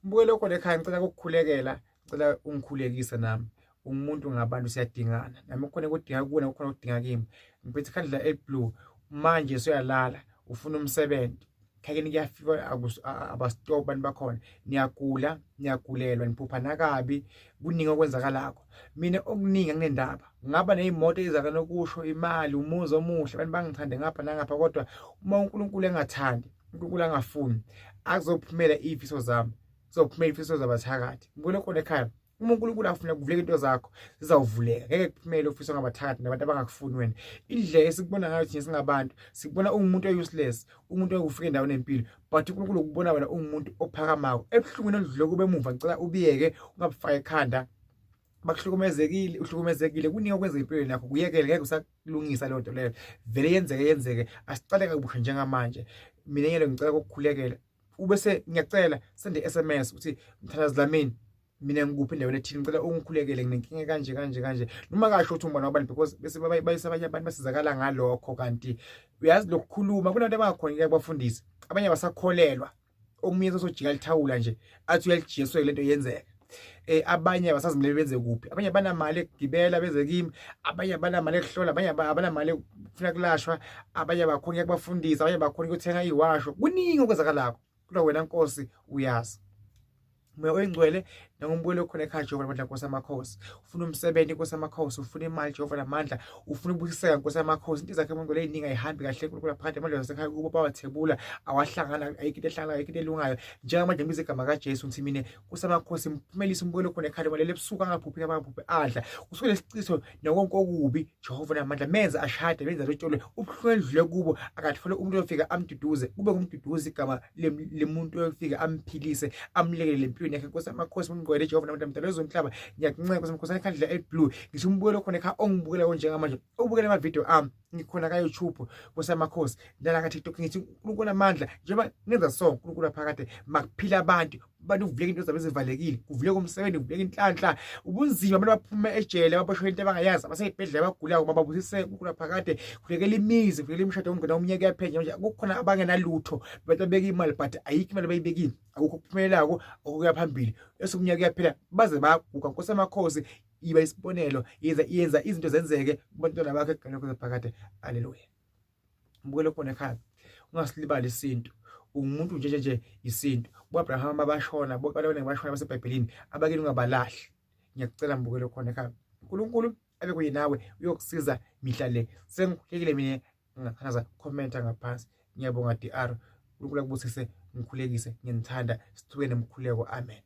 Mbukelo khona ekhaya ngicela ukukhulekela, ngicela ungikhulekise nami. Ungumuntu ngabantu siyadingana. Nami kukhona ukudinga kuwena, kukhona ukudinga kimi. Ngiphethe ikhandlela eliblue. Manje usuyalala, ufuna umsebenzi. Khake nikuyafika abastop abantu bakhona. Niyagula, niyagulelwa, niphupha nakabi, kuningi okwenzakalako. Mina okuningi anginendaba. Ngaba nezimoto ezaka nokusho, imali, umuzi omuhle, abantu bangithande ngapha nangapha, kodwa uma uNkulunkulu engathandi, uNkulunkulu angafuni, akuzophumela izifiso zami. Kuzophumela izifiso zabathakathi. Mbukelo khona ekhaya. Uma uNkulunkulu afuna kuvuleka into zakho, zizawuvuleka. Ngeke kuphumele ufisa ngabathakathi nabantu abangakufuni wena. Indlela esikubona ngayo thina singabantu, sikubona ungumuntu useless, umuntu ongufika endaweni empilo, but uNkulunkulu ukubona wena ungumuntu ophakamayo. Ebuhlungwini ondlule kube emuva, ngicela ubiyeke, ungabufaka ekhanda. Uhlukumezekile, kuningi okwenza empilweni yakho, kuyekele, ngeke usakulungisa leyo nto leyo. Vele yenzeke, asicale kabusha njengamanje. Mina ngicela ukukhulekela. Ubese ngiyacela sende SMS uthi Mthandazi Dlamini, mina ngikuphi endaweni ethini, ngicela ungikhulekele, nginenkinga kanje. Noma kasho ukuthi umbona wabani, because bese bayisa abanye abantu basizakala ngalokho. Kanti uyazi lokukhuluma kunabantu abangakhona ukubafundisa, abanye abasakholelwa. Omunye sojika lithawula nje athi uyalijiswe lento yenzeka. Abanye abasazimele benze kuphi, abanye abanamali ekugibela beze kimi, abanye abanamali ekuhlola, abanye abanamali ukufuna kulashwa, abanye abakhona ukubafundisa, abanye abakhona ukuthenga iwasho. Kuningi okwenzakalako, kodwa wena Nkosi uyazi. Moya oyingcwele nangombukelo khona ekhaya Jehova namandla Nkosi yamakhosi. Ufuna umsebenzi Nkosi yamakhosi, ufuna imali Jehova namandla, ufuna ukubusiseka Nkosi yamakhosi. Into zakhe eMongcwele eziningi ayihambi kahle uNkulunkulu phakathi amadlozi asekhaya kubo bawathebula, awahlangana, ayikho into ehlangana, ayikho into elungayo. Njengamanje ngibiza igama kaJesu ngithi mina Nkosi yamakhosi mphumelise umbukelo khona ekhaya malele ebusuku angaphuphi abangaphuphi adla. Usuke lesiciso nakonke okubi Jehova namandla menza ashade, benza lotsholo ubuhlungu endlule kubo, akathole umuntu oyofika amduduze, kube ngumduduze igama lemuntu oyofika amphilise, amlekele empilweni yakhe. Nkosi yamakhosi ngigcwele Jehova namandla mdala wezomhlaba, ngiyakuncenga Nkosi Nkosi ekhandlela eliblue. Ngisho umbukelo khona ekhaya ongibukela njengamanje, ubukela amavideo ami ngikhona ka YouTube Nkosi yamakhosi, ndala ka TikTok, ngithi uNkulunkulu amandla njengoba ngenza so uNkulunkulu phakade makuphila abantu uvuleke into zabo ezivalekile, kuvuleke umsebenzi, kuvuleke inhlanhla, ubunzima abantu baphuma ejele, abashwe into abangayazi, abaseyibhedlela abagulayo mababusise uNkulunkulu phakade, kuvulekela imizi, kuvulekela imishado ongena umnyaka yaphenya manje. Kukhona abangenalutho, abantu abeka imali but ayikho imali abayibekile, akukho kuphumelelako, okuya phambili. Esekunyaka yaphela baze baguga. Nkosi yamakhosi iba isibonelo, yenza izinto zenzeke kubantwana bakho eganekho phakade. Haleluya. Mbukelo khona ekhaya, ungasilibali isintu. Umuntu nje isintu. UAbraham abashona, bonke abantu bashona baseBhayibhelini, abakini ungabalahli. Ngiyakucela mbukelo khona ekhaya, uNkulunkulu abe kuye nawe uyokusiza mihla le. Sengikhulekile mina, ngakhaza commenta ngaphansi. Ngiyabonga DR, uNkulunkulu akubusise, ngikhulekise, ngiyanithanda, sithuke nemkhuleko. Amen.